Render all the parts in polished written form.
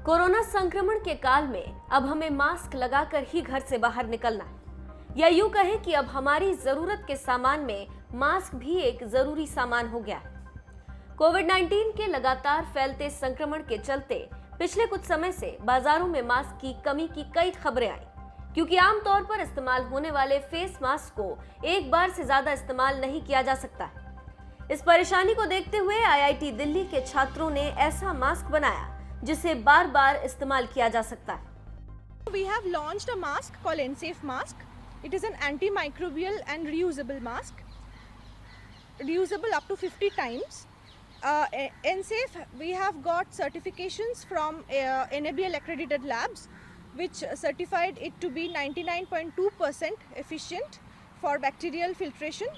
Corona संक्रमण के काल में अब हमें मास्क लगाकर ही घर से बाहर निकलना है, या यूं कहें कि अब हमारी जरूरत के सामान में मास्क भी एक जरूरी सामान हो गया है। कोविड-19 के लगातार फैलते संक्रमण के चलते पिछले कुछ समय से बाजारों में मास्क की कमी की कई खबरें आई, क्योंकि आमतौर पर इस्तेमाल होने वाले फेस मास्क को एक बार से ज्यादा इस्तेमाल नहीं किया जा सकता है। इस परेशानी को देखते हुए आईआईटी दिल्ली के छात्रों ने ऐसा मास्क बनाया जिसे बार बार इस्तेमाल किया जा सकता है। We have launched a mask called NSafe mask. It is an antimicrobial and reusable mask, reusable up to 50 times. NSafe, we have got certifications from NABL accredited labs, which certified it to be 99.2% efficient for bacterial filtration,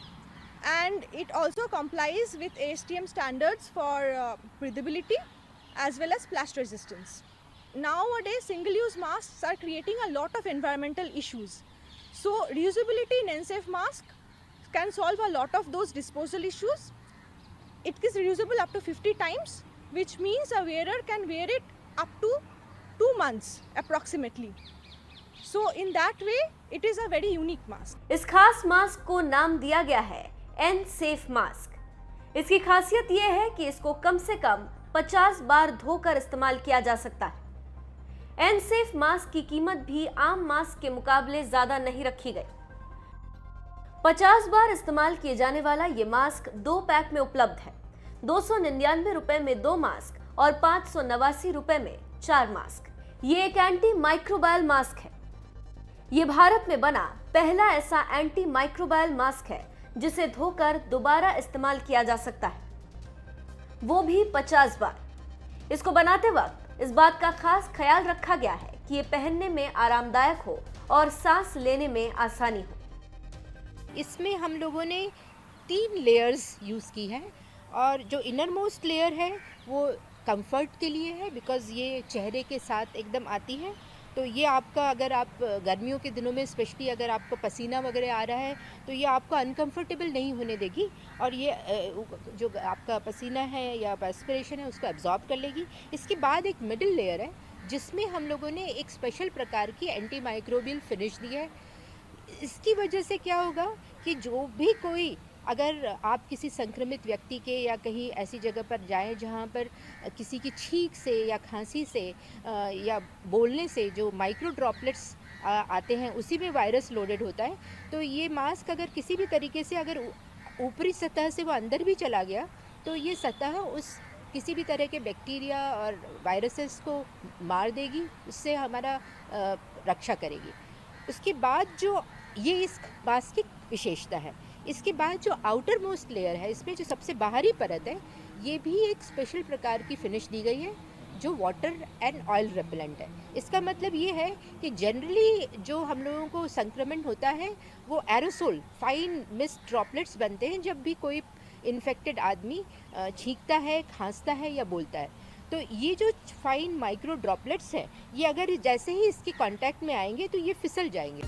and it also complies with ASTM standards for breathability as well as splash resistance. Nowadays, single-use masks are creating a lot of environmental issues. So, reusability in NSafe mask can solve a lot of those disposal issues. It is reusable up to 50 times, which means a wearer can wear it up to 2 months approximately. So, in that way, it is a very unique mask. इस खास mask को नाम दिया गया है NSafe mask. इसकी खासियत यह है कि इसको कम से कम 50 बार धोकर इस्तेमाल किया जा सकता है। NSafe मास्क की कीमत भी आम मास्क के मुकाबले ज्यादा नहीं रखी गई। 50 बार इस्तेमाल किए जाने वाला ये मास्क 2 पैक में उपलब्ध है। 299 रुपए में 2 मास्क और 589 रुपए में 4 मास्क। ये एक एंटी माइक्रोबायल मास्क है। ये भारत में बना पहला ऐसा एंटी माइक्रोबायल मास्क है जिसे धोकर दोबारा इस्तेमाल किया जा सकता है, वो भी 50 बार। इसको बनाते वक्त इस बात का खास ख्याल रखा गया है कि ये पहनने में आरामदायक हो और सांस लेने में आसानी हो। इसमें हम लोगों ने 3 लेयर्स यूज़ की है, और जो इनर मोस्ट लेयर है वो कंफर्ट के लिए है, बिकॉज़ ये चेहरे के साथ एकदम आती है। तो ये आपका, अगर आप गर्मियों के दिनों में स्पेशली अगर आपको पसीना वगैरह आ रहा है तो ये आपको अनकंफर्टेबल नहीं होने देगी, और ये जो आपका पसीना है या एस्पिरेशन है उसको एब्जॉर्ब कर लेगी। इसके बाद एक मिडिल लेयर है जिसमें हम लोगों ने एक स्पेशल प्रकार की एंटी माइक्रोबियल फिनिश दी है। इसकी वजह से क्या होगा कि जो भी कोई, अगर आप किसी संक्रमित व्यक्ति के या कहीं ऐसी जगह पर जाएं जहां पर किसी की छींक से या खांसी से या बोलने से जो माइक्रो ड्रॉपलेट्स आते हैं उसी में वायरस लोडेड होता है, तो ये मास्क अगर किसी भी तरीके से अगर ऊपरी सतह से वो अंदर भी चला गया तो ये सतह उस किसी भी तरह के बैक्टीरिया और वायरसेस को मार देगी, उससे हमारा रक्षा करेगी। उसके बाद जो ये इस मास्क की विशेषता है, इसके बाद जो आउटर मोस्ट लेयर है, इसमें जो सबसे बाहरी परत है, ये भी एक स्पेशल प्रकार की फिनिश दी गई है जो वाटर एंड ऑयल रेपेलेंट है। इसका मतलब ये है कि जनरली जो हम लोगों को संक्रमण होता है वो एरोसोल, फाइन मिस्ट ड्रॉपलेट्स बनते हैं जब भी कोई इन्फेक्टेड आदमी छींकता है, खांसता है या बोलता है। तो ये जो फाइन माइक्रो ड्रॉपलेट्स हैं, ये अगर जैसे ही इसके कांटेक्ट में आएंगे तो ये फिसल जाएंगे।